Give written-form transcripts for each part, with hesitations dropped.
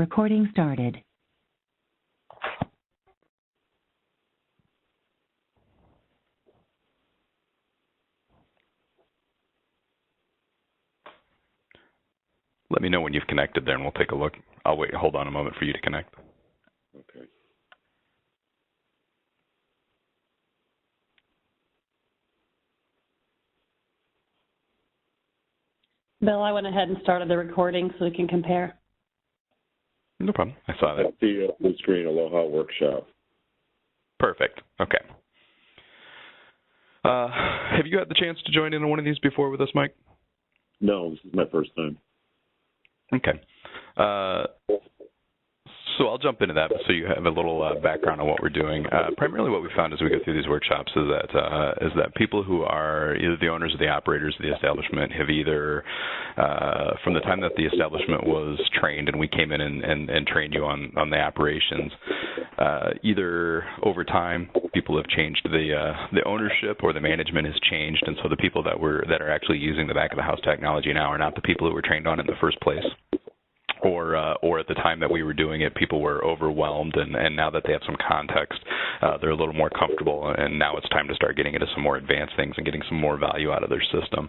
Recording started. Let me know when you've connected there and we'll take a look. I'll wait, hold on a moment for you to connect. Okay. Bill, I went ahead and started the recording so we can compare. No problem. I saw that. That's the blue screen Aloha workshop. Perfect. Okay. Have you had the chance to join in on one of these before with us, Mike? No, this is my first time. Okay. So I'll jump into that so you have a little background on what we're doing. Primarily what we found as we go through these workshops is that people who are either the owners or the operators of the establishment have either, from the time that the establishment was trained and we came in and trained you on the operations, either over time people have changed the ownership or the management has changed, and so the people that are actually using the back of the house technology now are not the people who were trained on it in the first place. Or at the time that we were doing it, people were overwhelmed, and now that they have some context, they're a little more comfortable, and now it's time to start getting into some more advanced things and getting some more value out of their system.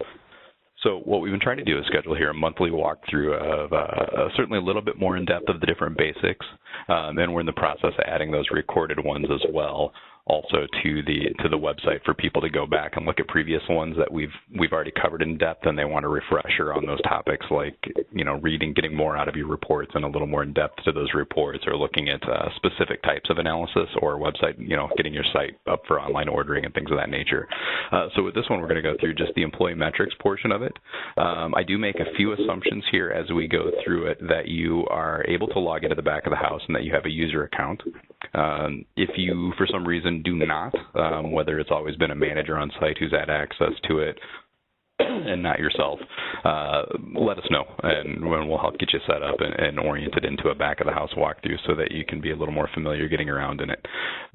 So what we've been trying to do is schedule here a monthly walkthrough of certainly a little bit more in depth of the different basics, and we're in the process of adding those recorded ones as well, also to the website for people to go back and look at previous ones that we've already covered in depth, and they want a refresher on those topics, like reading, getting more out of your reports and a little more in depth to those reports, or looking at specific types of analysis, or website, getting your site up for online ordering and things of that nature. So with this one, we're going to go through just the employee metrics portion of it. I do make a few assumptions here as we go through it that you are able to log into the back of the house and that you have a user account. If you, for some reason, do not, whether it's always been a manager on site who's had access to it and not yourself, let us know, and we'll help get you set up and oriented into a back of the house walkthrough so that you can be a little more familiar getting around in it.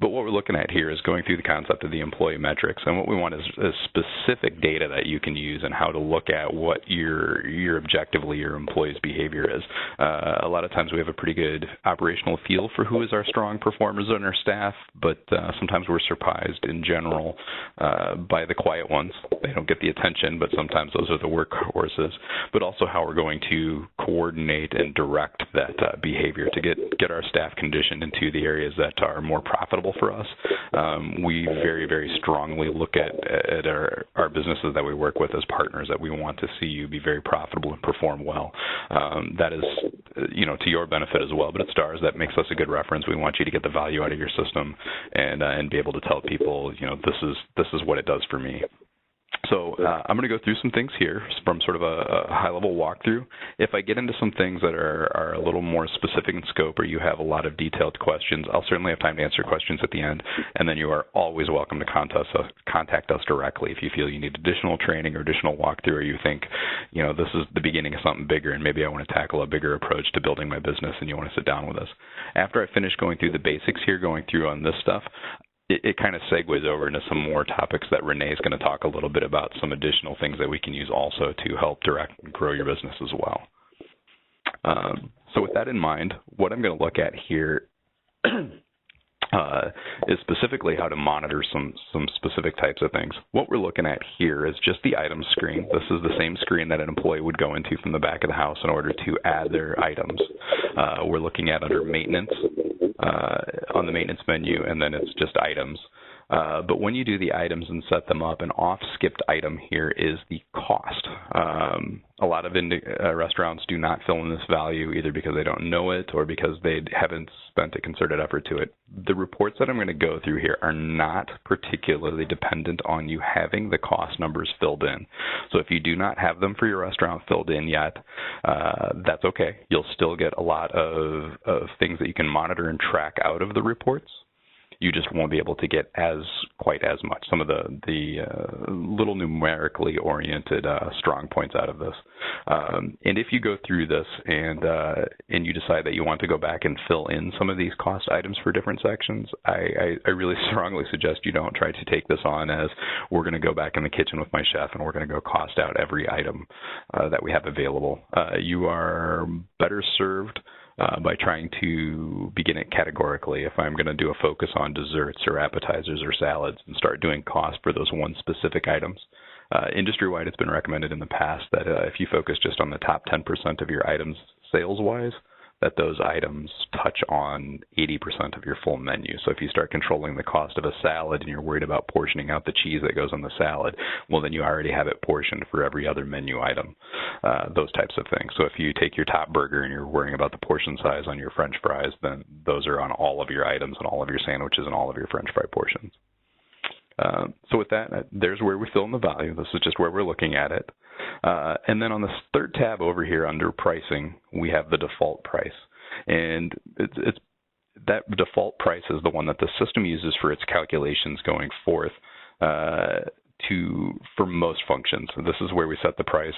But what we're looking at here is going through the concept of the employee metrics, and what we want is specific data that you can use and how to look at what your objectively your employee's behavior is. A lot of times we have a pretty good operational feel for who is our strong performers on our staff, but sometimes we're surprised in general by the quiet ones. They don't get the attention, but sometimes those are the workhorses, but also how we're going to coordinate and direct that behavior to get our staff conditioned into the areas that are more profitable for us. We very, very strongly look at our businesses that we work with as partners, that we want to see you be very profitable and perform well. That is, to your benefit as well, but it's to ours. That makes us a good reference. We want you to get the value out of your system and be able to tell people, this is what it does for me. So I'm going to go through some things here from sort of a high-level walkthrough. If I get into some things that are a little more specific in scope, or you have a lot of detailed questions, I'll certainly have time to answer questions at the end, and then you are always welcome to contact us directly if you feel you need additional training or additional walkthrough, or you think, this is the beginning of something bigger, and maybe I want to tackle a bigger approach to building my business, and you want to sit down with us. After I finish going through the basics here, going through on this stuff, it kind of segues over into some more topics that Renee is going to talk a little bit about, some additional things that we can use also to help direct and grow your business as well. So with that in mind, what I'm going to look at here is specifically how to monitor some specific types of things. What we're looking at here is just the items screen. This is the same screen that an employee would go into from the back of the house in order to add their items. We're looking at under maintenance, on the maintenance menu, and then it's just items. But when you do the items and set them up, an off-skipped item here is the cost. A lot of restaurants do not fill in this value either because they don't know it or because they haven't spent a concerted effort to it. The reports that I'm going to go through here are not particularly dependent on you having the cost numbers filled in. So if you do not have them for your restaurant filled in yet, that's okay. You'll still get a lot of things that you can monitor and track out of the reports. You just won't be able to get quite as much. Some of the little numerically oriented strong points out of this. And if you go through this and you decide that you want to go back and fill in some of these cost items for different sections, I really strongly suggest you don't try to take this on as we're going to go back in the kitchen with my chef and we're going to go cost out every item that we have available. You are better served by trying to begin it categorically. If I'm going to do a focus on desserts or appetizers or salads and start doing cost for those one specific items. Industry-wide, it's been recommended in the past that if you focus just on the top 10% of your items sales-wise, that those items touch on 80% of your full menu. So if you start controlling the cost of a salad and you're worried about portioning out the cheese that goes on the salad, well, then you already have it portioned for every other menu item, those types of things. So if you take your top burger and you're worrying about the portion size on your French fries, then those are on all of your items and all of your sandwiches and all of your French fry portions. So with that, there's where we fill in the value. This is just where we're looking at it. And then on the third tab over here under pricing, we have the default price. And it's that default price is the one that the system uses for its calculations going forth for most functions. So this is where we set the price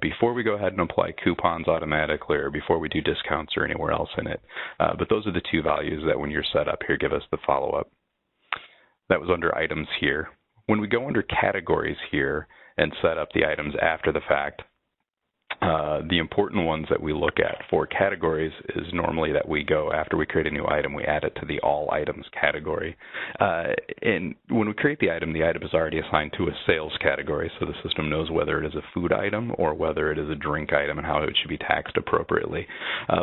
before we go ahead and apply coupons automatically or before we do discounts or anywhere else in it. But those are the two values that when you're set up here give us the follow-up. That was under items here. When we go under categories here and set up the items after the fact, the important ones that we look at for categories is normally that we go, after we create a new item, we add it to the all items category. And when we create the item is already assigned to a sales category, so the system knows whether it is a food item or whether it is a drink item and how it should be taxed appropriately.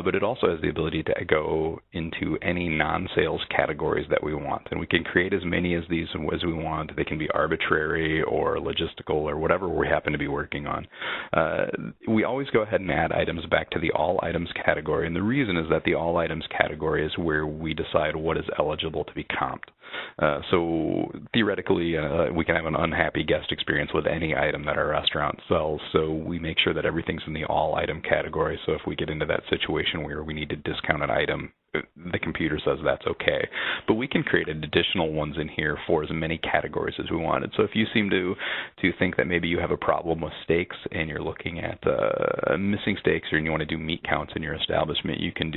But it also has the ability to go into any non-sales categories that we want. And we can create as many of these as we want. They can be arbitrary or logistical or whatever we happen to be working on. We always go ahead and add items back to the all items category, and the reason is that the all items category is where we decide what is eligible to be comped. So theoretically, we can have an unhappy guest experience with any item that our restaurant sells, so we make sure that everything's in the all item category. So if we get into that situation where we need to discount an item, the computer says that's okay. But we can create additional ones in here for as many categories as we wanted. So if you seem to think that maybe you have a problem with steaks and you're looking at missing steaks, or you want to do meat counts in your establishment, you can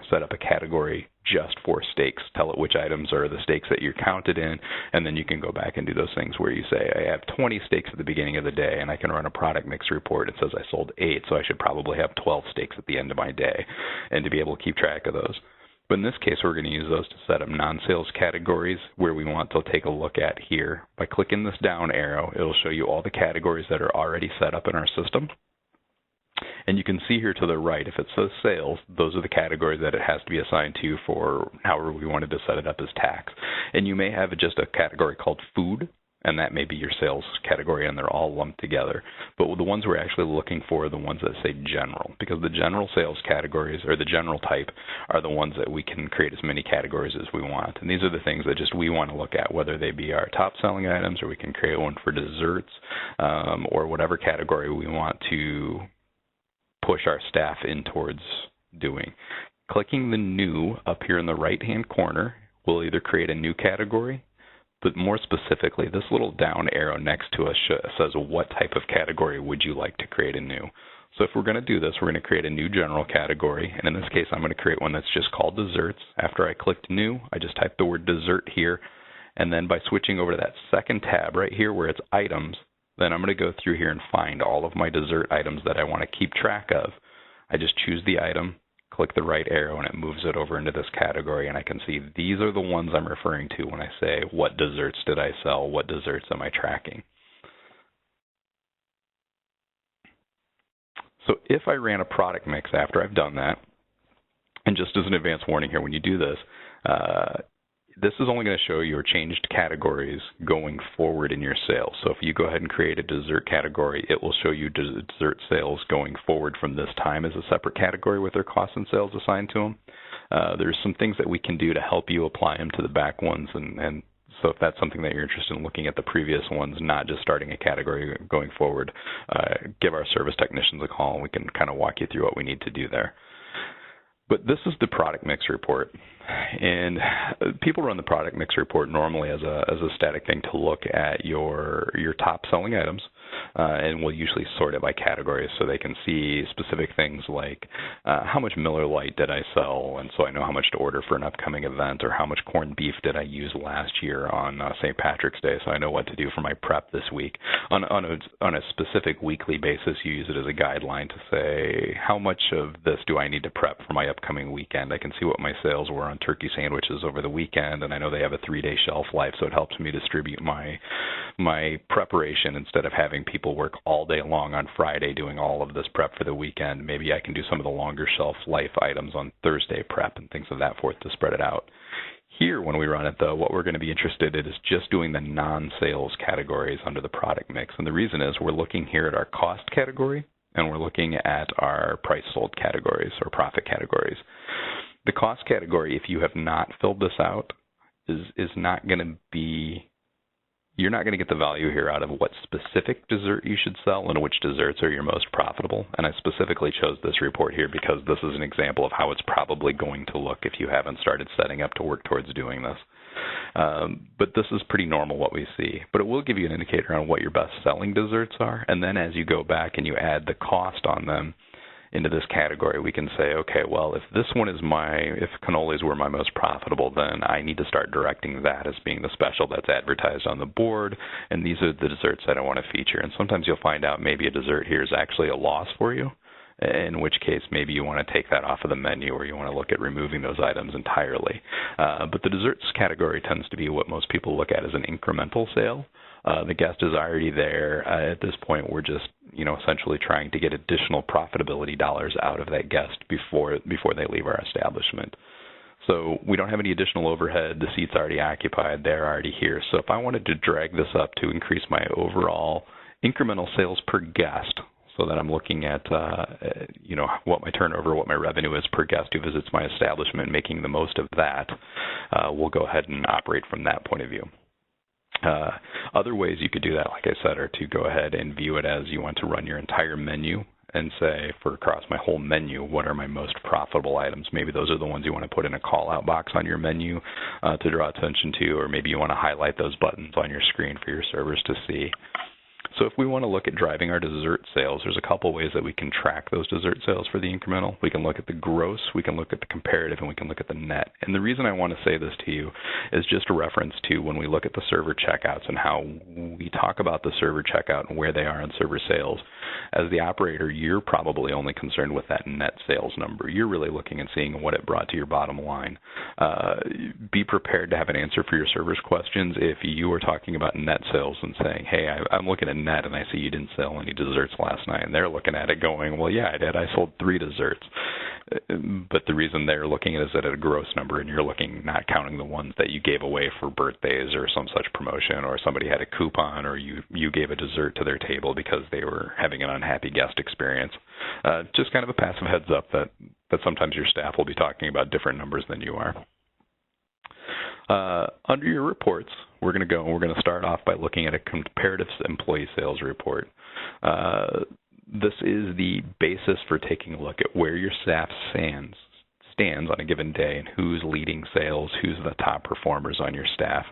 set up a category just for steaks. Tell it which items are the steaks that you're counted in, and then you can go back and do those things where you say, I have 20 steaks at the beginning of the day, and I can run a product mix report. It says I sold 8, so I should probably have 12 steaks at the end of my day, and to be able to keep track of those. But in this case, we're going to use those to set up non-sales categories where we want to take a look at here. By clicking this down arrow, it'll show you all the categories that are already set up in our system. And you can see here to the right, if it says sales, those are the categories that it has to be assigned to for however we wanted to set it up as tax. And you may have just a category called food, and that may be your sales category, and they're all lumped together. But the ones we're actually looking for are the ones that say general, because the general sales categories, or the general type, are the ones that we can create as many categories as we want. And these are the things that just we want to look at, whether they be our top selling items, or we can create one for desserts, or whatever category we want to push our staff in towards doing. Clicking the new up here in the right-hand corner will either create a new category, but more specifically, this little down arrow next to us says what type of category would you like to create a new. So if we're going to do this, we're going to create a new general category, and in this case, I'm going to create one that's just called desserts. After I clicked new, I just typed the word dessert here, and then by switching over to that second tab right here where it's items, then I'm going to go through here and find all of my dessert items that I want to keep track of. I just choose the item, click the right arrow, and it moves it over into this category, and I can see these are the ones I'm referring to when I say, what desserts did I sell? What desserts am I tracking? So if I ran a product mix after I've done that, and just as an advance warning here, when you do this, this is only going to show your changed categories going forward in your sales. So if you go ahead and create a dessert category, it will show you dessert sales going forward from this time as a separate category with their costs and sales assigned to them. There's some things that we can do to help you apply them to the back ones, and so if that's something that you're interested in looking at the previous ones, not just starting a category going forward, give our service technicians a call and we can kind of walk you through what we need to do there. But this is the product mix report, and people run the product mix report normally as a static thing to look at your top selling items, and we'll usually sort it by categories so they can see specific things like how much Miller Lite did I sell, and so I know how much to order for an upcoming event, or how much corned beef did I use last year on St. Patrick's Day, so I know what to do for my prep this week. On a specific weekly basis, you use it as a guideline to say how much of this do I need to prep for my upcoming upcoming weekend. I can see what my sales were on turkey sandwiches over the weekend, and I know they have a 3-day shelf life, so it helps me distribute my preparation instead of having people work all day long on Friday doing all of this prep for the weekend. Maybe I can do some of the longer shelf life items on Thursday prep and things of that forth to spread it out. Here, when we run it, though, what we're going to be interested in is just doing the non-sales categories under the product mix. And the reason is we're looking here at our cost category, and we're looking at our price sold categories or profit categories. The cost category, if you have not filled this out, is not going to be, you're not going to get the value here out of what specific dessert you should sell and which desserts are your most profitable. And I specifically chose this report here because this is an example of how it's probably going to look if you haven't started setting up to work towards doing this. But this is pretty normal what we see. But it will give you an indicator on what your best selling desserts are. And then as you go back and you add the cost on them into this category, we can say, okay, well, if this one is if cannolis were my most profitable, then I need to start directing that as being the special that's advertised on the board, and these are the desserts that I want to feature. And sometimes you'll find out maybe a dessert here is actually a loss for you, in which case maybe you want to take that off of the menu or you want to look at removing those items entirely. But the desserts category tends to be what most people look at as an incremental sale. The guest is already there. At this point, we're just, essentially trying to get additional profitability dollars out of that guest before they leave our establishment. So we don't have any additional overhead. The seat's already occupied. They're already here. So if I wanted to drag this up to increase my overall incremental sales per guest, so that I'm looking at, what my turnover, what my revenue is per guest who visits my establishment, making the most of that, we'll go ahead and operate from that point of view. Other ways you could do that, like I said, are to go ahead and view it as you want to run your entire menu and say, for across my whole menu, what are my most profitable items? Maybe those are the ones you want to put in a call-out box on your menu to draw attention to, or maybe you want to highlight those buttons on your screen for your servers to see. So if we want to look at driving our dessert sales, there's a couple ways that we can track those dessert sales for the incremental. We can look at the gross, we can look at the comparative, and we can look at the net. And the reason I want to say this to you is just a reference to when we look at the server checkouts and how we talk about the server checkout and where they are on server sales. As the operator, you're probably only concerned with that net sales number. You're really looking and seeing what it brought to your bottom line. Be prepared to have an answer for your server's questions if you are talking about net sales and saying, hey, I'm looking at net and I see you didn't sell any desserts last night. And they're looking at it going, well, yeah, I did. I sold 3 desserts. But the reason they're looking at it is at a gross number, and you're looking, not counting the ones that you gave away for birthdays or some such promotion, or somebody had a coupon, or you gave a dessert to their table because they were having an unhappy guest experience. Just kind of a passive heads up that sometimes your staff will be talking about different numbers than you are. Under your reports, we're going to start off by looking at a comparative employee sales report. This is the basis for taking a look at where your staff stands on a given day and who's leading sales, who's the top performers on your staff.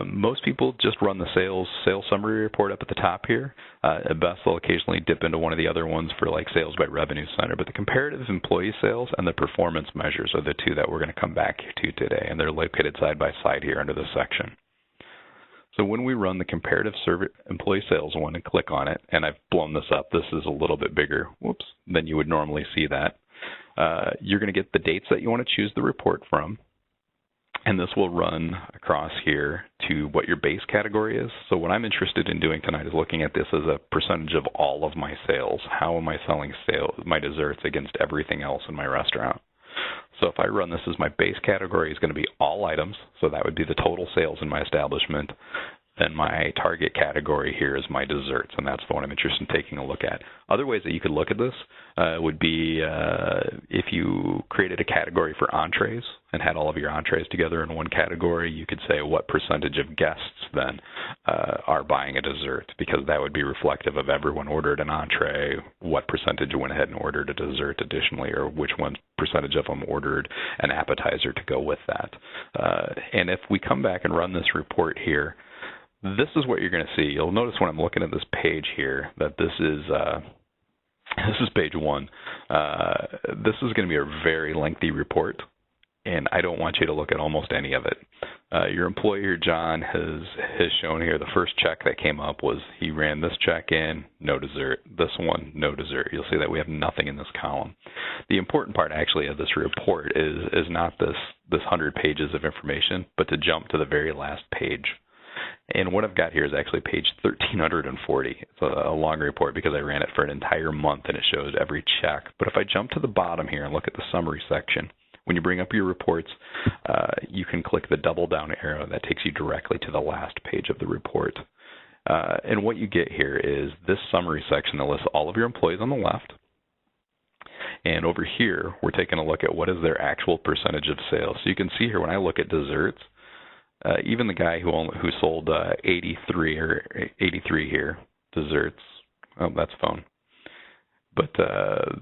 Most people just run the sales summary report up at the top here. At best, they'll occasionally dip into one of the other ones for like sales by revenue center. But the comparative employee sales and the performance measures are the two that we're going to come back to today, and they're located side by side here under this section. So when we run the comparative employee sales one and click on it, and I've blown this up, this is a little bit bigger, than you would normally see that. You're going to get the dates that you want to choose the report from, and this will run across here to what your base category is. So what I'm interested in doing tonight is looking at this as a percentage of all of my sales. How am I selling my desserts against everything else in my restaurant? So if I run this as my base category is going to be all items, so that would be the total sales in my establishment. Then my target category here is my desserts, and that's the one I'm interested in taking a look at. Other ways that you could look at this would be if you created a category for entrees and had all of your entrees together in one category, you could say what percentage of guests then are buying a dessert, because that would be reflective of everyone ordered an entree, what percentage went ahead and ordered a dessert additionally, or which one percentage of them ordered an appetizer to go with that. And if we come back and run this report here, this is what you're going to see. You'll notice when I'm looking at this page here that this is page 1. This is going to be a very lengthy report, and I don't want you to look at almost any of it. Your employer, John, has shown here the first check that came up was he ran this check in, no dessert. This one, no dessert. You'll see that we have nothing in this column. The important part actually of this report is not this 100 pages of information, but to jump to the very last page. And what I've got here is actually page 1340. It's a long report because I ran it for an entire month and it shows every check. But if I jump to the bottom here and look at the summary section, when you bring up your reports, you can click the double down arrow that takes you directly to the last page of the report. And what you get here is this summary section that lists all of your employees on the left. And over here, we're taking a look at what is their actual percentage of sales. So you can see here when I look at desserts, even the guy who sold 83 here, desserts, oh, that's phone. But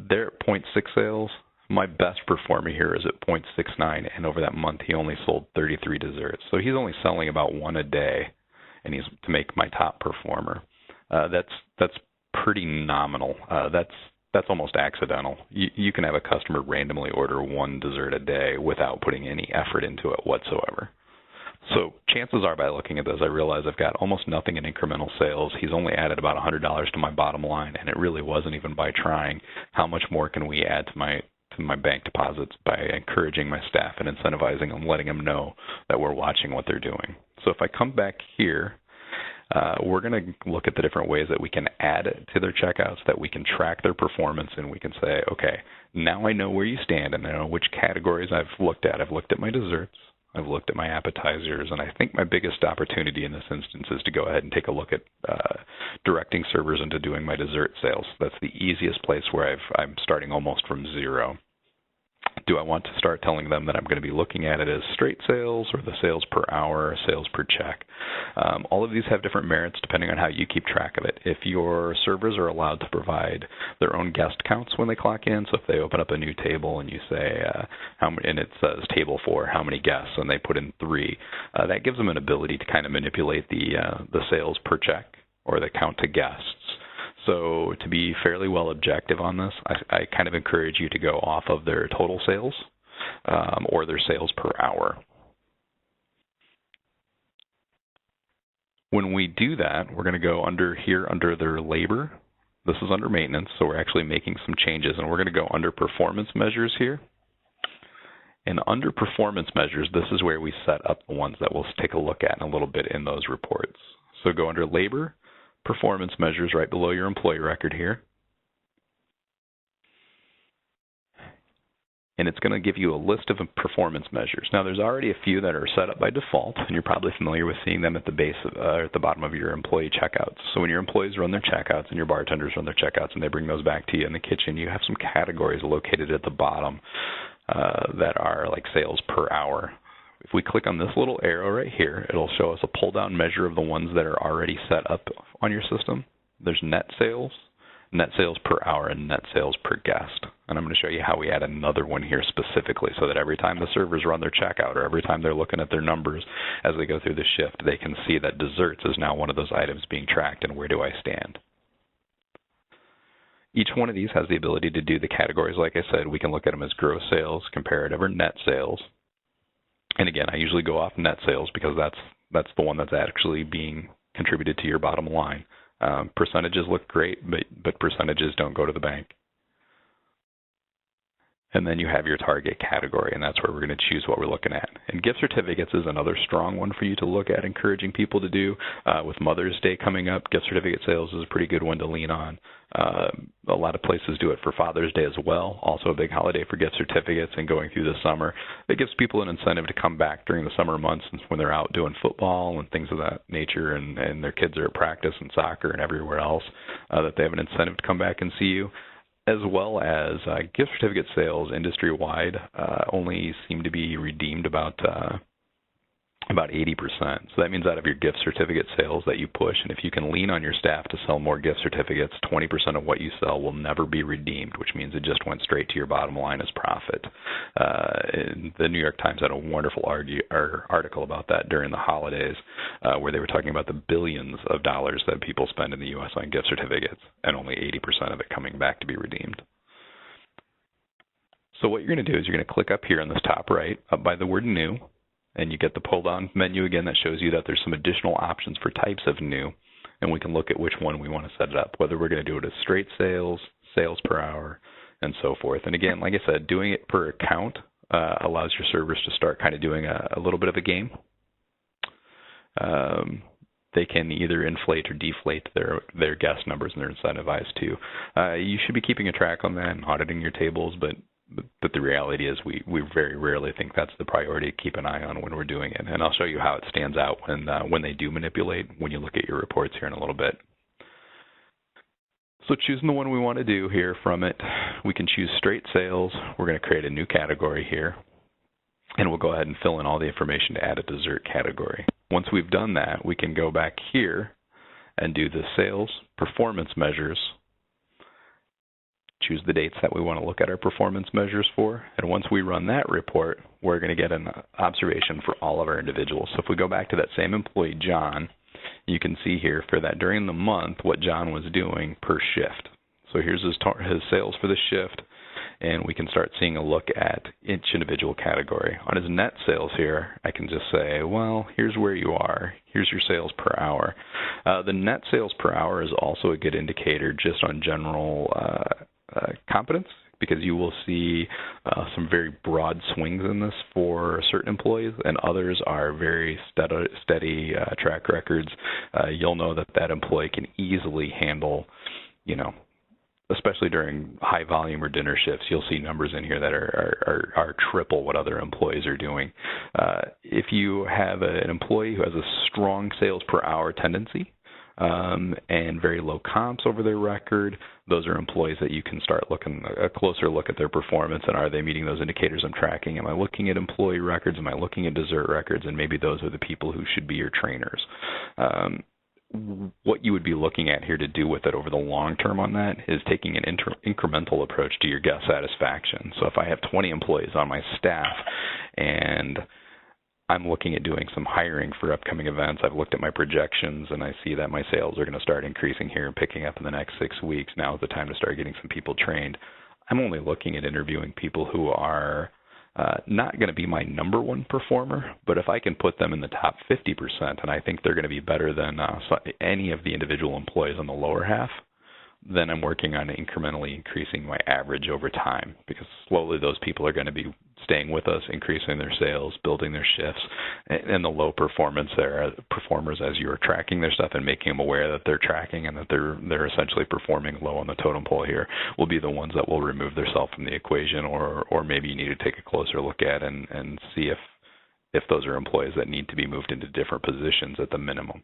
they're at 0.6 sales. My best performer here is at 0.69, and over that month he only sold 33 desserts. So he's only selling about one a day, and he's to make my top performer. That's pretty nominal. That's almost accidental. You can have a customer randomly order one dessert a day without putting any effort into it whatsoever. So chances are, by looking at this, I realize I've got almost nothing in incremental sales. He's only added about $100 to my bottom line, and it really wasn't even by trying. How much more can we add to my bank deposits by encouraging my staff and incentivizing them, letting them know that we're watching what they're doing? So if I come back here, we're going to look at the different ways that we can add to their checkouts, that we can track their performance, and we can say, okay, now I know where you stand and I know which categories I've looked at. I've looked at my desserts. I've looked at my appetizers, and I think my biggest opportunity in this instance is to go ahead and take a look at directing servers into doing my dessert sales. That's the easiest place where I'm starting almost from zero. Do I want to start telling them that I'm going to be looking at it as straight sales or the sales per hour or sales per check? All of these have different merits depending on how you keep track of it. If your servers are allowed to provide their own guest counts when they clock in, so if they open up a new table and you say, and it says table 4, how many guests, and they put in 3, that gives them an ability to kind of manipulate the sales per check or the count to guests. So to be fairly well objective on this, I kind of encourage you to go off of their total sales or their sales per hour. When we do that, we're going to go under here under their labor. This is under maintenance, so we're actually making some changes, and we're going to go under performance measures here. And under performance measures, this is where we set up the ones that we'll take a look at in a little bit in those reports. So go under labor, performance measures right below your employee record here. And it's going to give you a list of performance measures. Now, there's already a few that are set up by default, and you're probably familiar with seeing them at the base or at the bottom of your employee checkouts. So when your employees run their checkouts and your bartenders run their checkouts and they bring those back to you in the kitchen, you have some categories located at the bottom that are like sales per hour. If we click on this little arrow right here, it'll show us a pull-down measure of the ones that are already set up on your system. There's net sales per hour, and net sales per guest. And I'm going to show you how we add another one here specifically so that every time the servers run their checkout or every time they're looking at their numbers as they go through the shift, they can see that desserts is now one of those items being tracked and where do I stand. Each one of these has the ability to do the categories. Like I said, we can look at them as gross sales, comparative, or net sales. And again, I usually go off net sales because that's the one that's actually being contributed to your bottom line. Percentages look great, but percentages don't go to the bank. And then you have your target category, and that's where we're going to choose what we're looking at. And gift certificates is another strong one for you to look at, encouraging people to do. With Mother's Day coming up, gift certificate sales is a pretty good one to lean on. A lot of places do it for Father's Day as well, also a big holiday for gift certificates and going through the summer. It gives people an incentive to come back during the summer months when they're out doing football and things of that nature, and their kids are at practice and soccer and everywhere else, that they have an incentive to come back and see you. As well as gift certificate sales industry-wide only seem to be redeemed about 80%. So that means out of your gift certificate sales that you push, and if you can lean on your staff to sell more gift certificates, 20% of what you sell will never be redeemed, which means it just went straight to your bottom line as profit. The New York Times had a wonderful article about that during the holidays where they were talking about the billions of dollars that people spend in the U.S. on gift certificates and only 80% of it coming back to be redeemed. So what you're going to do is you're going to click up here on this top right, up by the word new, and you get the pull-down menu again that shows you that there's some additional options for types of new, and we can look at which one we want to set it up, whether we're going to do it as straight sales, sales per hour, and so forth. And again, like I said, doing it per account allows your servers to start kind of doing a little bit of a game. They can either inflate or deflate their guest numbers, and they're incentivized to. You should be keeping a track on that and auditing your tables, but the reality is we very rarely think that's the priority to keep an eye on when we're doing it. And I'll show you how it stands out when they do manipulate when you look at your reports here in a little bit. So choosing the one we want to do here from it, we can choose straight sales. We're going to create a new category here, and we'll go ahead and fill in all the information to add a dessert category. Once we've done that, we can go back here and do the sales performance measures, choose the dates that we want to look at our performance measures for, and once we run that report, we're going to get an observation for all of our individuals. So if we go back to that same employee, John, you can see here for that during the month what John was doing per shift. So here's his sales for the shift, and we can start seeing a look at each individual category. On his net sales here, I can just say, well, here's where you are. Here's your sales per hour. The net sales per hour is also a good indicator just on general competence, because you will see some very broad swings in this for certain employees, and others are very steady track records. You'll know that employee can easily handle, especially during high volume or dinner shifts, you'll see numbers in here that are triple what other employees are doing. If you have an employee who has a strong sales per hour tendency, and very low comps over their record, those are employees that you can start looking a closer look at their performance, and are they meeting those indicators I'm tracking? Am I looking at employee records? Am I looking at dessert records? And maybe those are the people who should be your trainers. What you would be looking at here to do with it over the long term on that is taking an incremental approach to your guest satisfaction. So if I have 20 employees on my staff and I'm looking at doing some hiring for upcoming events, I've looked at my projections and I see that my sales are going to start increasing here and picking up in the next 6 weeks. Now is the time to start getting some people trained. I'm only looking at interviewing people who are not going to be my number one performer, but if I can put them in the top 50%, and I think they're going to be better than any of the individual employees on the lower half, then I'm working on incrementally increasing my average over time, because slowly those people are going to be staying with us, increasing their sales, building their shifts, and the low performance performers, as you are tracking their stuff and making them aware that they're tracking and that they're essentially performing low on the totem pole here, will be the ones that will remove themselves from the equation, or maybe you need to take a closer look at and see if those are employees that need to be moved into different positions at the minimum.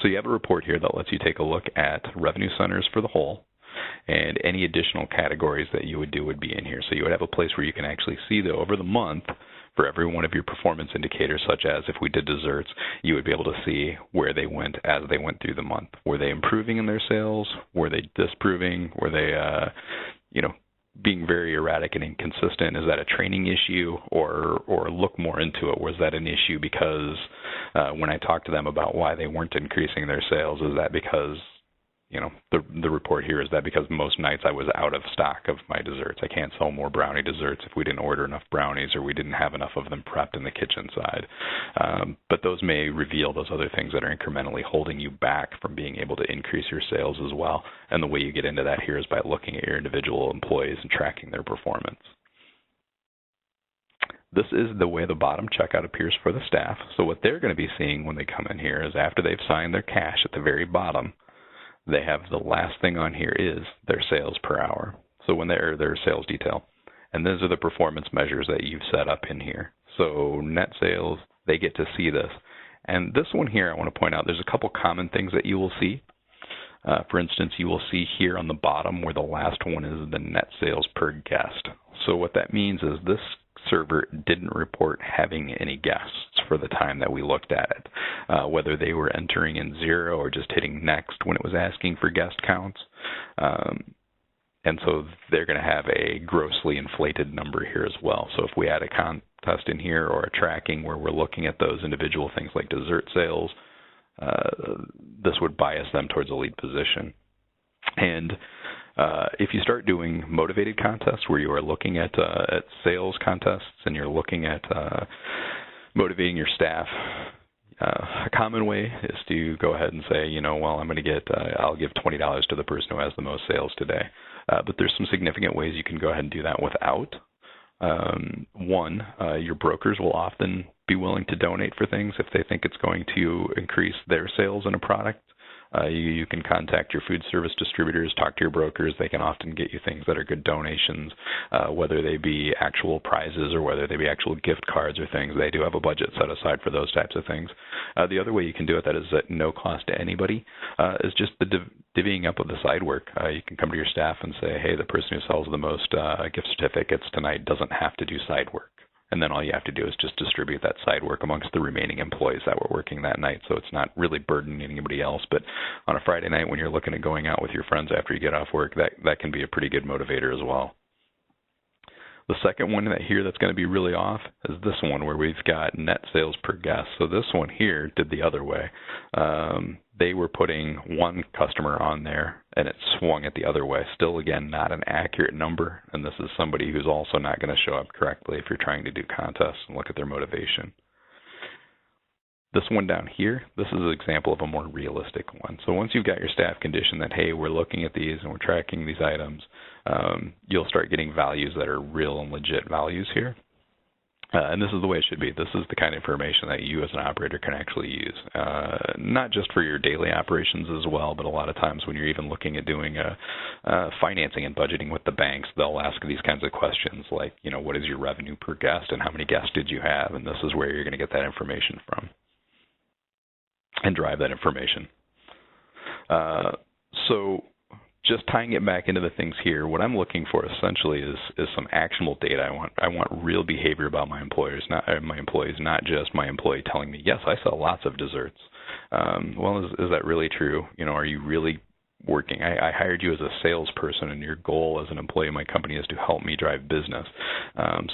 So you have a report here that lets you take a look at revenue centers for the whole, and any additional categories that you would do would be in here. So you would have a place where you can actually see that over the month, for every one of your performance indicators, such as if we did desserts, you would be able to see where they went as they went through the month. Were they improving in their sales? Were they disproving? Were they, being very erratic and inconsistent? Is that a training issue, or look more into it? Was that an issue because when I talked to them about why they weren't increasing their sales, is that because, the report here is that because most nights I was out of stock of my desserts. I can't sell more brownie desserts if we didn't order enough brownies or we didn't have enough of them prepped in the kitchen side. But those may reveal those other things that are incrementally holding you back from being able to increase your sales as well. And the way you get into that here is by looking at your individual employees and tracking their performance. This is the way the bottom checkout appears for the staff. So what they're going to be seeing when they come in here is after they've signed their cash at the very bottom, they have the last thing on here is their sales per hour. So when their sales detail. And those are the performance measures that you've set up in here. So net sales, they get to see this. And this one here, I want to point out, there's a couple common things that you will see. For instance, you will see here on the bottom where the last one is the net sales per guest. So what that means is this server didn't report having any guests for the time that we looked at it, whether they were entering in 0 or just hitting next when it was asking for guest counts. And so they're going to have a grossly inflated number here as well. So if we add a contest in here or a tracking where we're looking at those individual things like dessert sales, this would bias them towards a lead position. And if you start doing motivated contests where you are looking at sales contests and you're looking at motivating your staff. A common way is to go ahead and say, well, I'm going to I'll give $20 to the person who has the most sales today. But there's some significant ways you can go ahead and do that without. One, your brokers will often be willing to donate for things if they think it's going to increase their sales in a product. You can contact your food service distributors, talk to your brokers. They can often get you things that are good donations, whether they be actual prizes or whether they be actual gift cards or things. They do have a budget set aside for those types of things. The other way you can do it that is at no cost to anybody is just the divvying up of the side work. You can come to your staff and say, hey, the person who sells the most gift certificates tonight doesn't have to do side work. And then all you have to do is just distribute that side work amongst the remaining employees that were working that night. So it's not really burdening anybody else. But on a Friday night when you're looking at going out with your friends after you get off work, that can be a pretty good motivator as well. The second one that's going to be really off is this one where we've got net sales per guest. So this one here did the other way. They were putting one customer on there, and it swung it the other way. Still, again, not an accurate number, and this is somebody who's also not going to show up correctly if you're trying to do contests and look at their motivation. This one down here, this is an example of a more realistic one. So once you've got your staff conditioned that, hey, we're looking at these and we're tracking these items, you'll start getting values that are real and legit values here. And this is the way it should be. This is the kind of information that you as an operator can actually use, not just for your daily operations as well, but a lot of times when you're even looking at doing financing and budgeting with the banks, they'll ask these kinds of questions like, what is your revenue per guest and how many guests did you have? And this is where you're going to get that information from and drive that information. So just tying it back into the things here, what I'm looking for essentially is some actionable data. I want real behavior about my employees, not just my employee telling me, yes, I sell lots of desserts. Well, is that really true? Are you really working? I hired you as a salesperson, and your goal as an employee of my company is to help me drive business.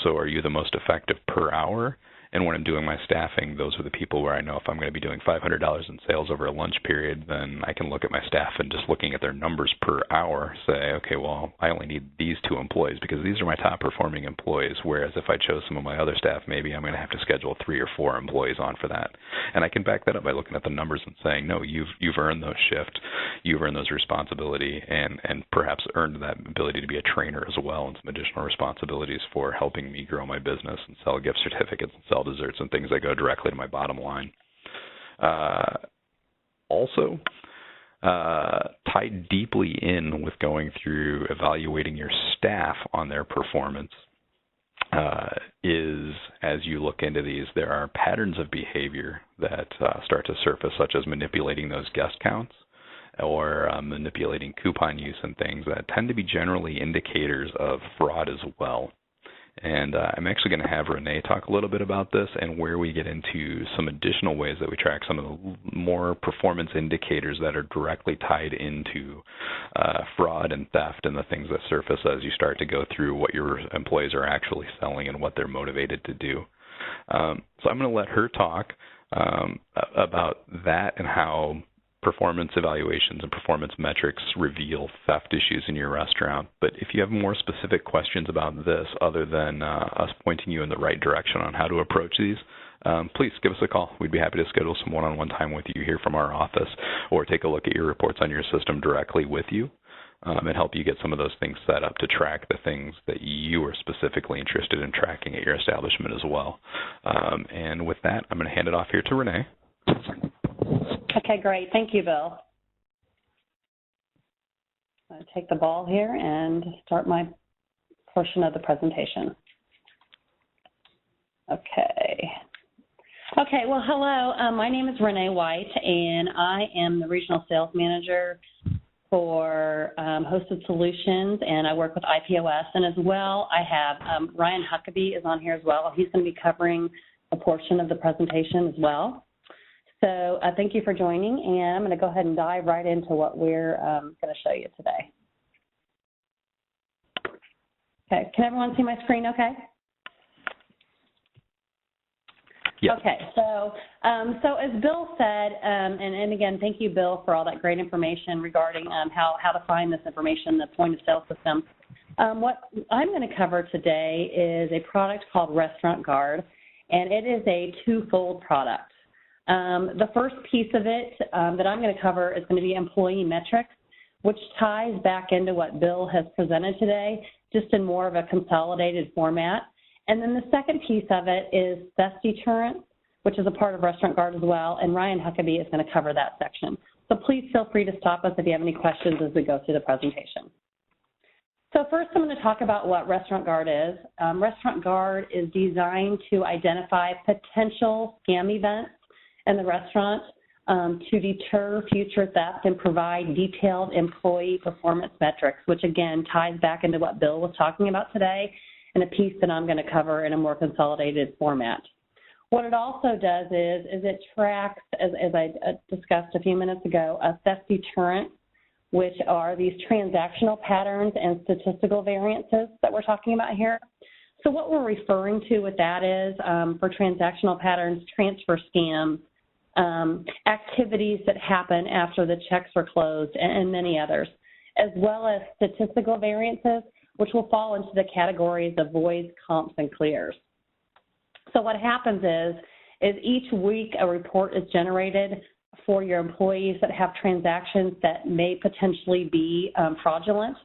So are you the most effective per hour? And when I'm doing my staffing, those are the people where I know if I'm going to be doing $500 in sales over a lunch period, then I can look at my staff and just looking at their numbers per hour say, okay, well, I only need these 2 employees because these are my top performing employees, whereas if I chose some of my other staff, maybe I'm going to have to schedule 3 or 4 employees on for that. And I can back that up by looking at the numbers and saying, no, you've earned those shifts, you've earned those responsibility, and perhaps earned that ability to be a trainer as well and some additional responsibilities for helping me grow my business and sell gift certificates and sell desserts and things that go directly to my bottom line. Also, tied deeply in with going through evaluating your staff on their performance is, as you look into these, there are patterns of behavior that start to surface, such as manipulating those guest counts or manipulating coupon use and things that tend to be generally indicators of fraud as well. And I'm actually going to have Renee talk a little bit about this and where we get into some additional ways that we track some of the more performance indicators that are directly tied into fraud and theft and the things that surface as you start to go through what your employees are actually selling and what they're motivated to do. So I'm going to let her talk about that and how performance evaluations and performance metrics reveal theft issues in your restaurant. But if you have more specific questions about this other than us pointing you in the right direction on how to approach these, please give us a call. We'd be happy to schedule some one-on-one time with you here from our office or take a look at your reports on your system directly with you and help you get some of those things set up to track the things that you are specifically interested in tracking at your establishment as well. And with that, I'm going to hand it off here to Renee. Okay, great. Thank you, Bill. I'm going to take the ball here and start my portion of the presentation. Okay. Okay, well, hello. My name is Renee White, and I am the Regional Sales Manager for Hosted Solutions, and I work with IPOS. And as well, I have Ryan Huckabee is on here as well. He's going to be covering a portion of the presentation as well. So thank you for joining, and I'm going to go ahead and dive right into what we're going to show you today. Okay, can everyone see my screen okay? Yeah. Okay, so as Bill said, and again, thank you, Bill, for all that great information regarding how to find this information, the point of sale system. What I'm going to cover today is a product called Restaurant Guard. and it is a twofold product. The first piece of it that I'm going to cover is going to be employee metrics, which ties back into what Bill has presented today, just in more of a consolidated format. And then the second piece of it is theft deterrence, which is a part of Restaurant Guard as well, and Ryan Huckabee is going to cover that section. So please feel free to stop us if you have any questions as we go through the presentation. So first I'm going to talk about what Restaurant Guard is. Restaurant Guard is designed to identify potential scam events in the restaurant to deter future theft and provide detailed employee performance metrics, which again ties back into what Bill was talking about today and a piece that I'm going to cover in a more consolidated format. What it also does is it tracks, as I discussed a few minutes ago, a theft deterrent, which are these transactional patterns and statistical variances that we're talking about here. So what we're referring to with that is, for transactional patterns, transfer scams, activities that happen after the checks are closed, and many others, as well as statistical variances, which will fall into the categories of voids, comps, and clears. So what happens is each week a report is generated for your employees that have transactions that may potentially be fraudulent,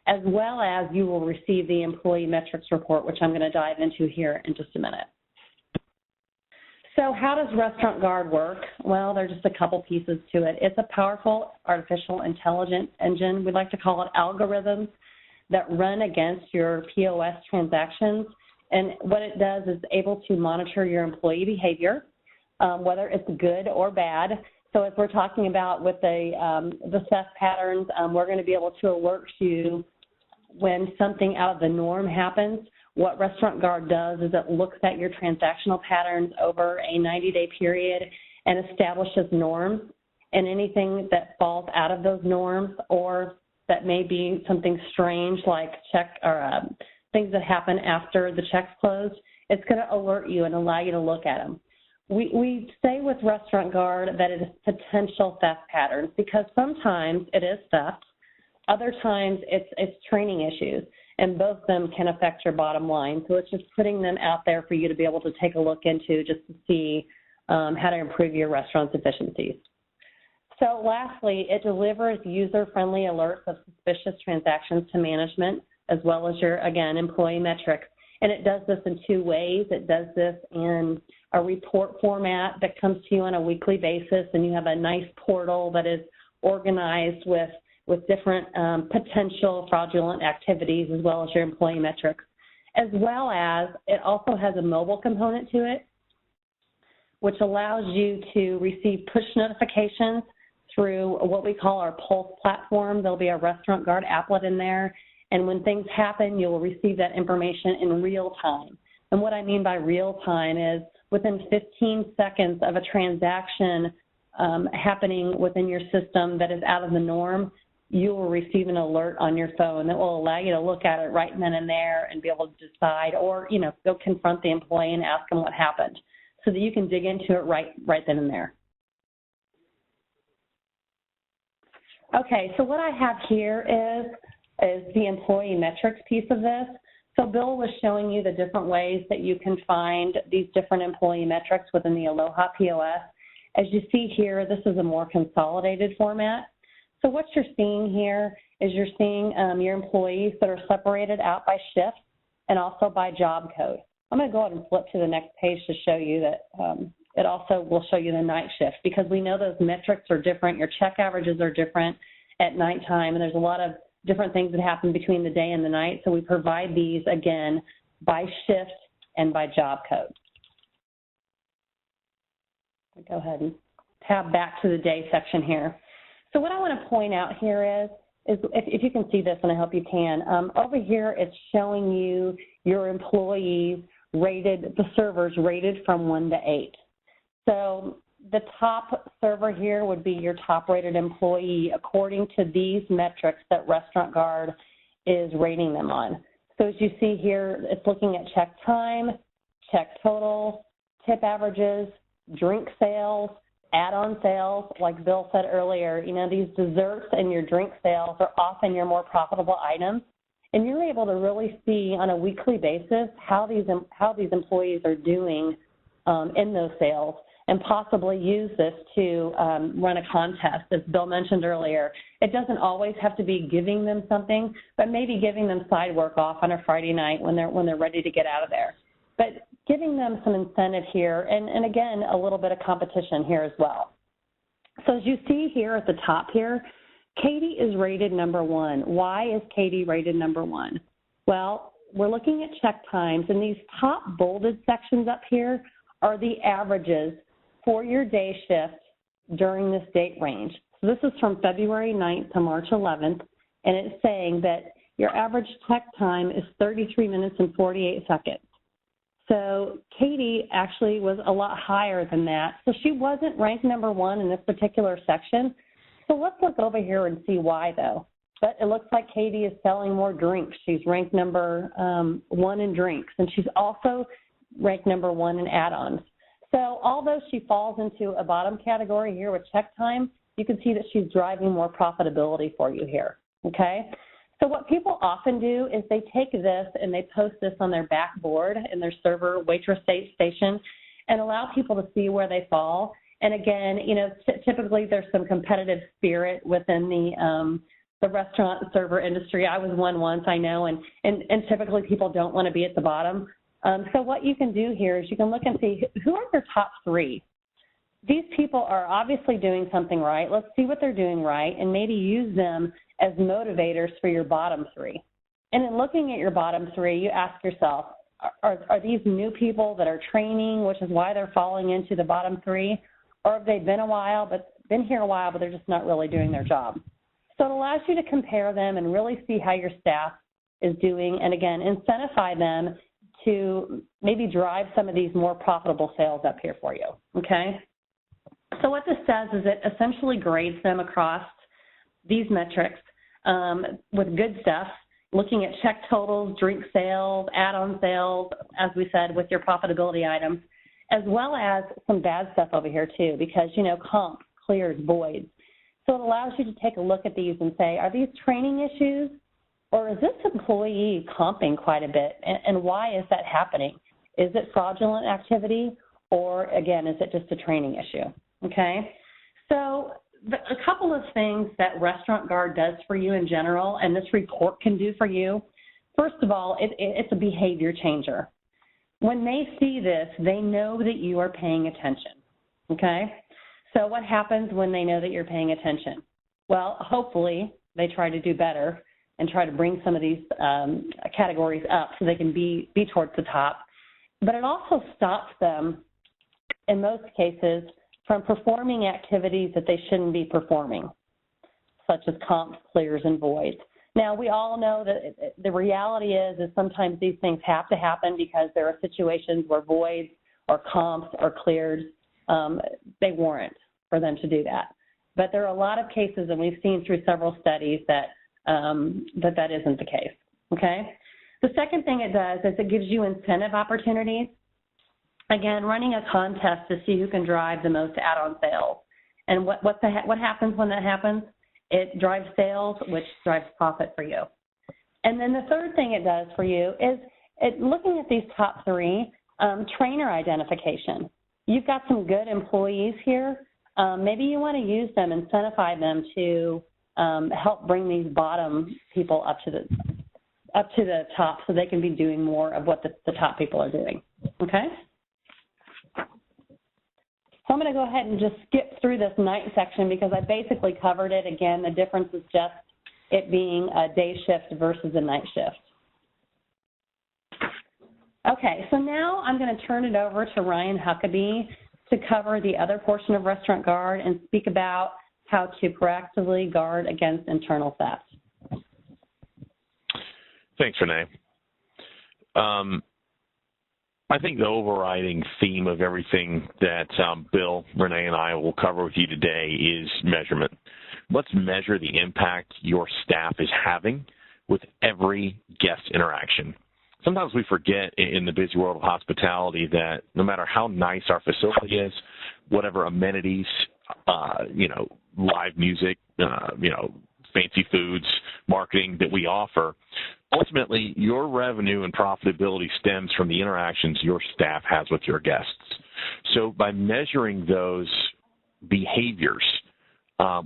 as well as you will receive the employee metrics report, which I'm going to dive into here in just a minute. So how does Restaurant Guard work? Well, there are just a couple pieces to it. It's a powerful artificial intelligence engine. We like to call it algorithms that run against your POS transactions. And what it does is able to monitor your employee behavior, whether it's good or bad. So if we're talking about with the theft patterns, we're going to be able to alert you when something out of the norm happens. What Restaurant Guard does is it looks at your transactional patterns over a 90-day period and establishes norms, and anything that falls out of those norms or that may be something strange like check or things that happen after the check's closed, it's going to alert you and allow you to look at them. We say with Restaurant Guard that it is potential theft patterns because sometimes it is theft, other times it's training issues, and both of them can affect your bottom line. So it's just putting them out there for you to be able to take a look into just to see how to improve your restaurant's efficiencies. So lastly, it delivers user-friendly alerts of suspicious transactions to management, as well as your, again, employee metrics. And it does this in two ways. It does this in a report format that comes to you on a weekly basis, and you have a nice portal that is organized with different potential fraudulent activities, as well as your employee metrics, as well as it also has a mobile component to it, which allows you to receive push notifications through what we call our Pulse platform. There'll be a Restaurant Guard applet in there, and when things happen, you will receive that information in real time. And what I mean by real time is within 15 seconds of a transaction happening within your system that is out of the norm, you will receive an alert on your phone that will allow you to look at it right then and there and be able to decide, or go confront the employee and ask them what happened, so that you can dig into it right then and there. Okay, so what I have here is the employee metrics piece of this. So Bill was showing you the different ways that you can find these different employee metrics within the Aloha POS. As you see here, this is a more consolidated format. So what you're seeing here is you're seeing your employees that are separated out by shift and also by job code. I'm going to go ahead and flip to the next page to show you that it also will show you the night shift, because we know those metrics are different. Your check averages are different at nighttime, and there's a lot of different things that happen between the day and the night. So we provide these, again, by shift and by job code. Go ahead and tab back to the day section here. So what I want to point out here is if you can see this, and I hope you can, over here it's showing you your employees rated, the servers rated from 1 to 8. So the top server here would be your top rated employee according to these metrics that Restaurant Guard is rating them on. So as you see here, it's looking at check time, check total, tip averages, drink sales, add-on sales. Like Bill said earlier, these desserts and your drink sales are often your more profitable items. And you're able to really see on a weekly basis how these employees are doing in those sales, and possibly use this to run a contest. As Bill mentioned earlier, it doesn't always have to be giving them something, but maybe giving them side work off on a Friday night when they're ready to get out of there. But giving them some incentive here, and again, a little bit of competition here as well. So as you see here at the top here, Katie is rated number 1. Why is Katie rated number 1? Well, we're looking at check times, and these top bolded sections up here are the averages for your day shift during this date range. So this is from February 9th to March 11th, and it's saying that your average check time is 33 minutes and 48 seconds. So Katie actually was a lot higher than that. So she wasn't ranked number 1 in this particular section. So let's look over here and see why, though. But it looks like Katie is selling more drinks. She's ranked number 1 in drinks, and she's also ranked number 1 in add-ons. So although she falls into a bottom category here with check time, you can see that she's driving more profitability for you here, okay? So what people often do is they take this and they post this on their backboard in their server waitress station and allow people to see where they fall. And again, you know, typically there's some competitive spirit within the restaurant server industry. I was one once, I know, and typically people don't want to be at the bottom. So what you can do here is you can look and see who are your top 3. These people are obviously doing something right. Let's see what they're doing right and maybe use them as motivators for your bottom 3. And in looking at your bottom 3, you ask yourself, are these new people that are training, which is why they're falling into the bottom 3, or have they been here a while, but they're just not really doing their job? So it allows you to compare them and really see how your staff is doing, and again, incentivize them to maybe drive some of these more profitable sales up here for you, okay? So what this does is it essentially grades them across these metrics with good stuff, looking at check totals, drink sales, add-on sales, as we said, with your profitability items, as well as some bad stuff over here too, because, you know, comp, clears, voids. So it allows you to take a look at these and say, are these training issues, or is this employee comping quite a bit, and why is that happening? Is it fraudulent activity, or again, is it just a training issue, okay? So a couple of things that Restaurant Guard does for you in general, and this report can do for you. First of all, it's a behavior changer. When they see this, they know that you are paying attention, okay? So what happens when they know that you're paying attention? Well, hopefully they try to do better and try to bring some of these categories up so they can be towards the top. But it also stops them, in most cases, from performing activities that they shouldn't be performing, such as comps, clears, and voids. Now, we all know that the reality is sometimes these things have to happen because there are situations where voids or comps or clears, they warrant for them to do that. But there are a lot of cases, and we've seen through several studies that that isn't the case, okay? The second thing it does is it gives you incentive opportunities. Again, running a contest to see who can drive the most add-on sales. And what happens when that happens? It drives sales, which drives profit for you. And then the third thing it does for you is looking at these top 3, trainer identification. You've got some good employees here. Maybe you want to use them, incentivize them to help bring these bottom people up to the top so they can be doing more of what the top people are doing, okay? So I'm going to go ahead and just skip through this night section because I basically covered it. Again, the difference is just it being a day shift versus a night shift. Okay, so now I'm going to turn it over to Ryan Huckabee to cover the other portion of Restaurant Guard and speak about how to proactively guard against internal theft. Thanks, Renee. I think the overriding theme of everything that Bill, Renee, and I will cover with you today is measurement. Let's measure the impact your staff is having with every guest interaction. Sometimes we forget in the busy world of hospitality that no matter how nice our facility is, whatever amenities, live music, fancy foods, marketing that we offer, ultimately your revenue and profitability stems from the interactions your staff has with your guests. So by measuring those behaviors,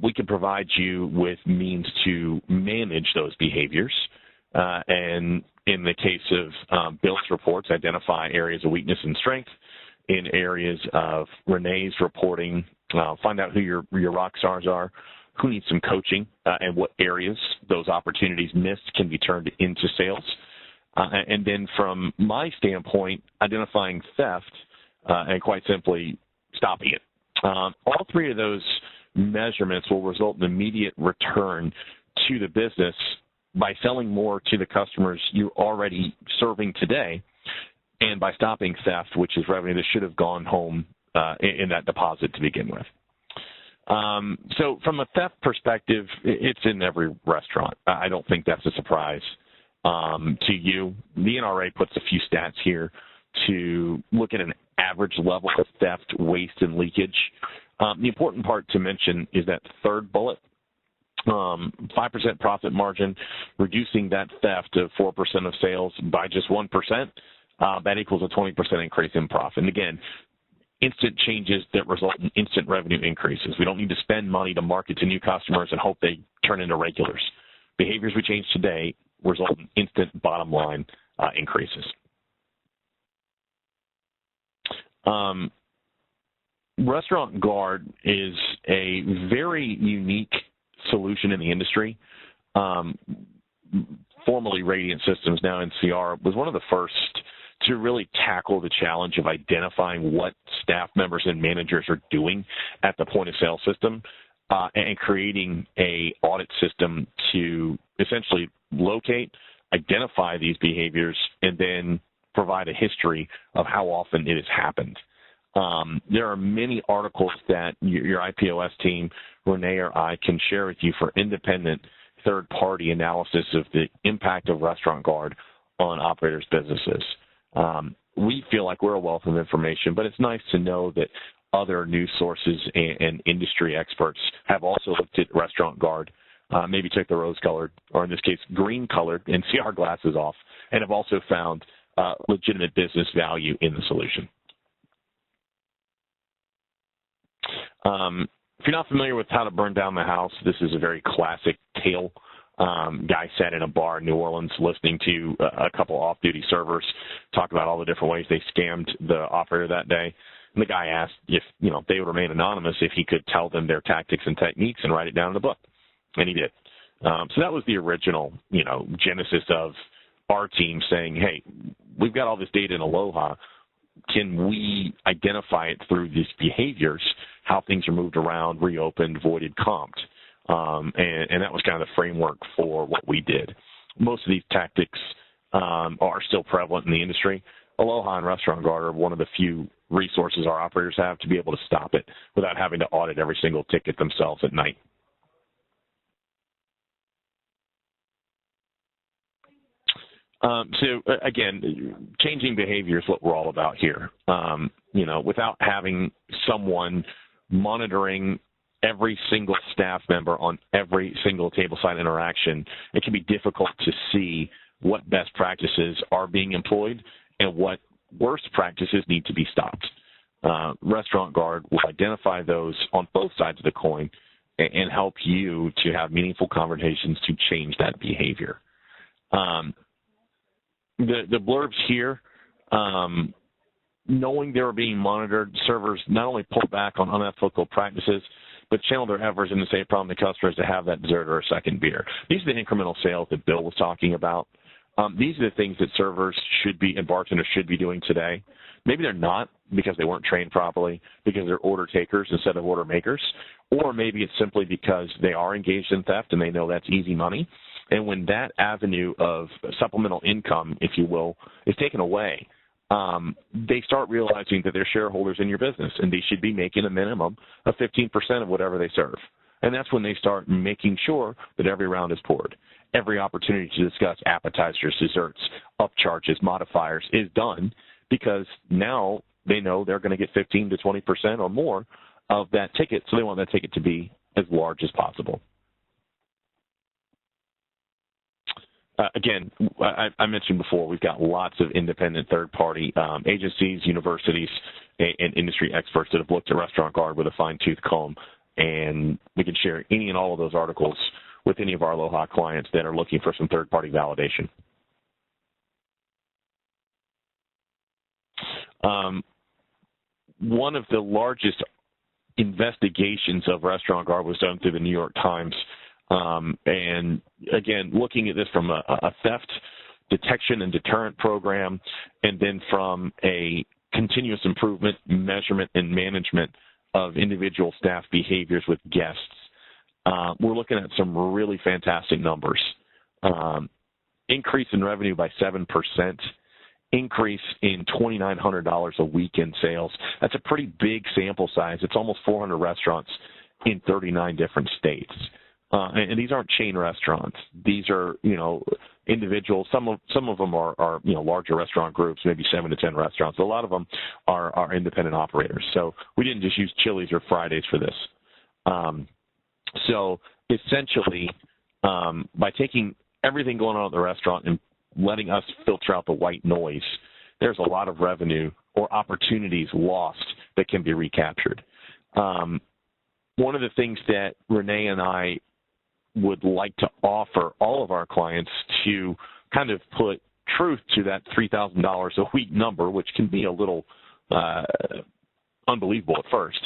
we can provide you with means to manage those behaviors. And in the case of Bill's reports, identify areas of weakness and strength. In areas of Renee's reporting, find out who your rock stars are, who needs some coaching, and what areas those opportunities missed can be turned into sales. And then from my standpoint, identifying theft and quite simply stopping it. All three of those measurements will result in immediate return to the business by selling more to the customers you're already serving today, and by stopping theft, which is revenue that should have gone home in that deposit to begin with. So from a theft perspective, it's in every restaurant. I don't think that's a surprise to you. The NRA puts a few stats here to look at an average level of theft, waste, and leakage. The important part to mention is that third bullet, 5% profit margin, reducing that theft of 4% of sales by just 1%, that equals a 20% increase in profit. And again, instant changes that result in instant revenue increases. We don't need to spend money to market to new customers and hope they turn into regulars. Behaviors we change today result in instant bottom line increases. Restaurant Guard is a very unique solution in the industry. Formerly Radiant Systems, now NCR, was one of the first to really tackle the challenge of identifying what staff members and managers are doing at the point of sale system and creating a audit system to essentially locate, identify these behaviors, and then provide a history of how often it has happened. There are many articles that your IPOS team, Renee or I, can share with you for independent third-party analysis of the impact of Restaurant Guard on operators' businesses. We feel like we're a wealth of information, but it's nice to know that other news sources and industry experts have also looked at Restaurant Guard, maybe took the rose-colored, or in this case, green-colored NCR glasses off, and have also found legitimate business value in the solution. If you're not familiar with how to burn down the house, this is a very classic tale. Guy sat in a bar in New Orleans listening to a couple off-duty servers talk about all the different ways they scammed the operator that day. And the guy asked if, they would remain anonymous, if he could tell them their tactics and techniques and write it down in the book. And he did. So that was the original, genesis of our team saying, hey, we've got all this data in Aloha. Can we identify it through these behaviors, how things are moved around, reopened, voided, comped? And that was kind of the framework for what we did. Most of these tactics are still prevalent in the industry. Aloha and Restaurant Guard are one of the few resources our operators have to be able to stop it without having to audit every single ticket themselves at night. So, again, changing behavior is what we're all about here. Without having someone monitoring every single staff member on every single table side interaction, it can be difficult to see what best practices are being employed and what worst practices need to be stopped. Restaurant Guard will identify those on both sides of the coin and help you to have meaningful conversations to change that behavior. The blurbs here, knowing they were being monitored, servers not only pulled back on unethical practices, but channeled their efforts into say problem to customers to have that dessert or a second beer. These are the incremental sales that Bill was talking about. These are the things that servers should be and bartenders should be doing today. Maybe they're not because they weren't trained properly, because they're order takers instead of order makers, or maybe it's simply because they are engaged in theft and they know that's easy money. And when that avenue of supplemental income, if you will, is taken away, they start realizing that they're shareholders in your business and they should be making a minimum of 15% of whatever they serve. And that's when they start making sure that every round is poured. Every opportunity to discuss appetizers, desserts, upcharges, modifiers is done because now they know they're going to get 15 to 20% or more of that ticket, so they want that ticket to be as large as possible. again, I mentioned before, we've got lots of independent third-party agencies, universities, and industry experts that have looked at Restaurant Guard with a fine-tooth comb, and we can share any and all of those articles with any of our Aloha clients that are looking for some third-party validation. One of the largest investigations of Restaurant Guard was done through the New York Times. And again, looking at this from a theft detection and deterrent program, and then from a continuous improvement, measurement, and management of individual staff behaviors with guests, we're looking at some really fantastic numbers. Increase in revenue by 7%. Increase in $2,900 a week in sales. That's a pretty big sample size. It's almost 400 restaurants in 39 different states. And these aren't chain restaurants. These are, individuals. Some of them are larger restaurant groups, maybe 7 to 10 restaurants. A lot of them are independent operators. So we didn't just use Chili's or Fridays for this. So essentially, by taking everything going on at the restaurant and letting us filter out the white noise, there's a lot of revenue or opportunities lost that can be recaptured. One of the things that Renee and I would like to offer all of our clients to kind of put truth to that $3,000 a week number, which can be a little unbelievable at first,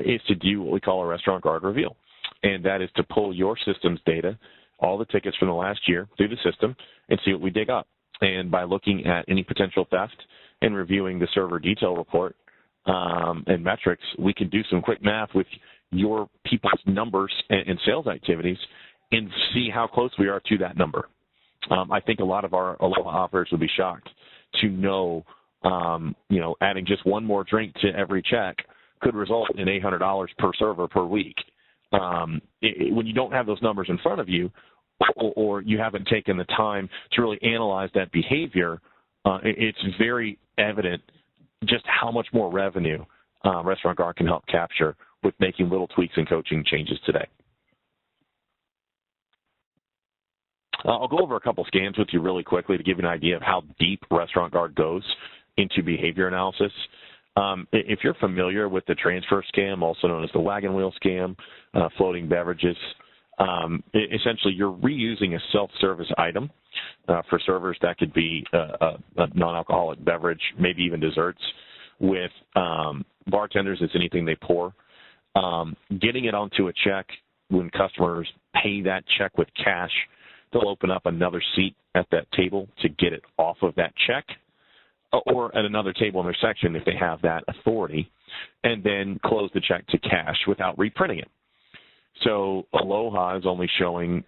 is to do what we call a Restaurant Guard reveal. And that is to pull your system's data, all the tickets from the last year through the system, and see what we dig up. And by looking at any potential theft and reviewing the server detail report and metrics, we can do some quick math with your people's numbers and sales activities and see how close we are to that number. I think a lot of our Aloha operators would be shocked to know, adding just one more drink to every check could result in $800 per server per week. When you don't have those numbers in front of you, or you haven't taken the time to really analyze that behavior, it's very evident just how much more revenue Restaurant Guard can help capture with making little tweaks and coaching changes today. I'll go over a couple scans with you really quickly to give you an idea of how deep Restaurant Guard goes into behavior analysis. If you're familiar with the transfer scam, also known as the wagon wheel scam, floating beverages, essentially you're reusing a self-service item for servers. That could be a non-alcoholic beverage, maybe even desserts. With bartenders, it's anything they pour. Getting it onto a check, when customers pay that check with cash, they'll open up another seat at that table to get it off of that check, or at another table in their section if they have that authority, and then close the check to cash without reprinting it. So Aloha is only showing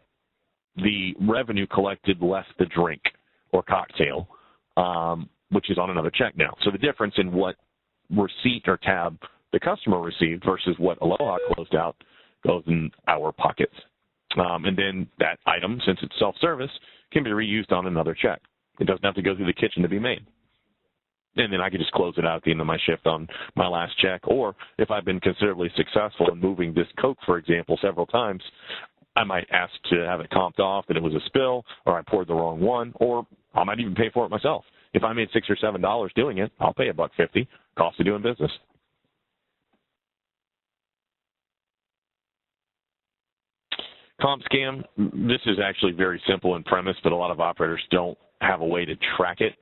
the revenue collected less the drink or cocktail, which is on another check now. So the difference in what receipt or tab the customer received versus what Aloha closed out goes in our pockets. And then that item, since it's self-service, can be reused on another check. It doesn't have to go through the kitchen to be made. And then I can just close it out at the end of my shift on my last check. Or if I've been considerably successful in moving this Coke, for example, several times, I might ask to have it comped off that it was a spill, or I poured the wrong one, or I might even pay for it myself. If I made $6 or $7 doing it, I'll pay $1.50. Cost of doing business. Comp scam, this is actually very simple in premise, but a lot of operators don't have a way to track it.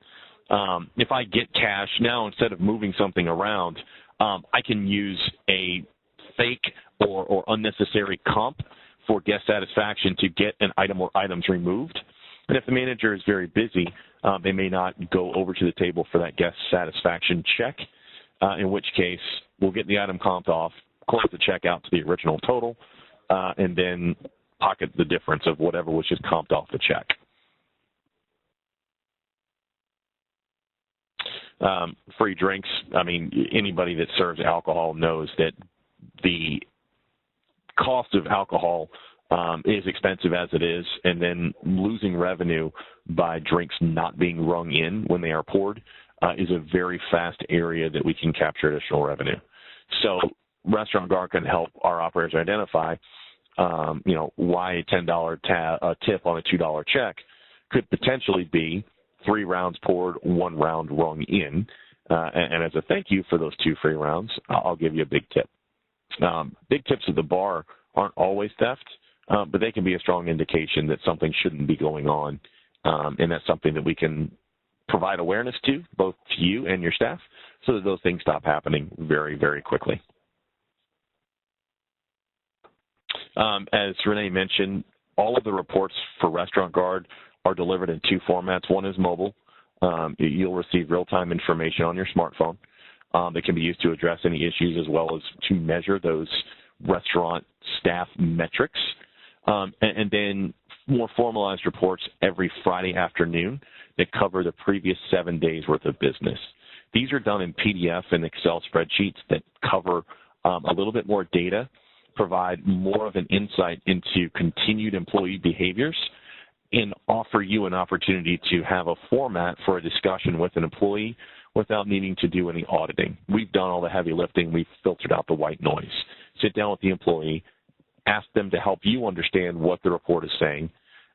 If I get cash now, instead of moving something around, I can use a fake or unnecessary comp for guest satisfaction to get an item or items removed. And if the manager is very busy, they may not go over to the table for that guest satisfaction check, in which case we'll get the item comped off, close the check out to the original total, and then pocket the difference of whatever was just comped off the check. Free drinks, I mean, anybody that serves alcohol knows that the cost of alcohol is expensive as it is, and then losing revenue by drinks not being rung in when they are poured is a very fast area that we can capture additional revenue. So Restaurant Guard can help our operators identify, why a $10 tip on a $2 check could potentially be 3 rounds poured, 1 round rung in. And as a thank you for those 2 free rounds, I'll give you a big tip. Big tips at the bar aren't always theft, but they can be a strong indication that something shouldn't be going on, and that's something that we can provide awareness to, both to you and your staff, so that those things stop happening very, very quickly. As Renee mentioned, all of the reports for Restaurant Guard are delivered in 2 formats. One is mobile. You'll receive real-time information on your smartphone that can be used to address any issues as well as to measure those restaurant staff metrics. And then more formalized reports every Friday afternoon that cover the previous 7 days worth of business. These are done in PDF and Excel spreadsheets that cover a little bit more data, provide more of an insight into continued employee behaviors, and offer you an opportunity to have a format for a discussion with an employee without needing to do any auditing. We've done all the heavy lifting. We've filtered out the white noise. Sit down with the employee, ask them to help you understand what the report is saying,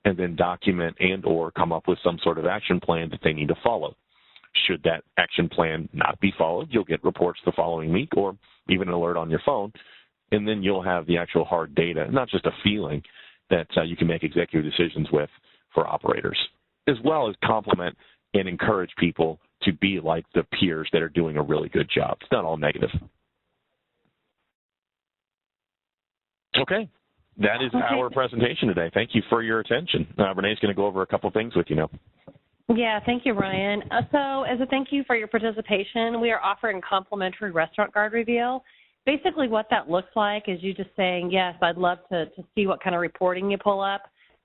and then document and or come up with some sort of action plan that they need to follow. Should that action plan not be followed, you'll get reports the following week or even an alert on your phone, and then you'll have the actual hard data, not just a feeling that you can make executive decisions with for operators, as well as compliment and encourage people to be like the peers that are doing a really good job. It's not all negative. Okay. That is our presentation today. Thank you for your attention. Renee's going to go over a couple things with you now. Yeah, thank you, Ryan. So as a thank you for your participation, we are offering complimentary Restaurant Guard review. Basically what that looks like is you just saying, yes, I'd love to see what kind of reporting you pull up.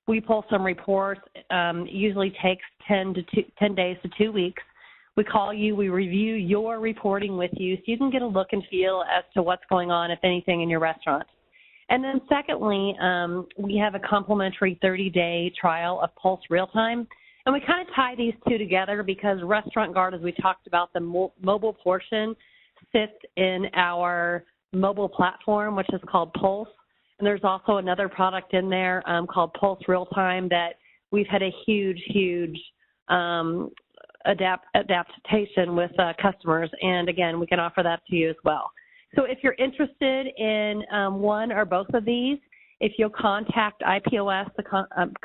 We pull some reports. Usually takes 10 days to 2 weeks. We call you. We review your reporting with you so you can get a look and feel as to what's going on, if anything, in your restaurant. And then secondly, we have a complimentary 30-day trial of Pulse Real-Time. And we kind of tie these two together because Restaurant Guard, as we talked about, the mobile portion sits in our mobile platform, which is called Pulse. And there's also another product in there called Pulse Real-Time that we've had a huge adaptation with customers. And, again, we can offer that to you as well. So if you're interested in one or both of these, if you'll contact IPOS, the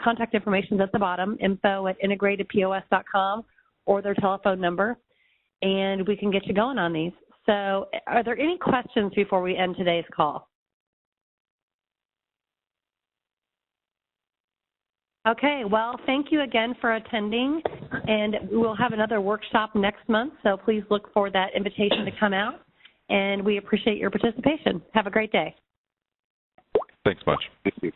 contact information is at the bottom, info@integratedpos.com, or their telephone number, and we can get you going on these. So are there any questions before we end today's call? Okay, well, thank you again for attending, and we'll have another workshop next month, so please look for that invitation to come out, and we appreciate your participation. Have a great day. Thanks much. Thank you.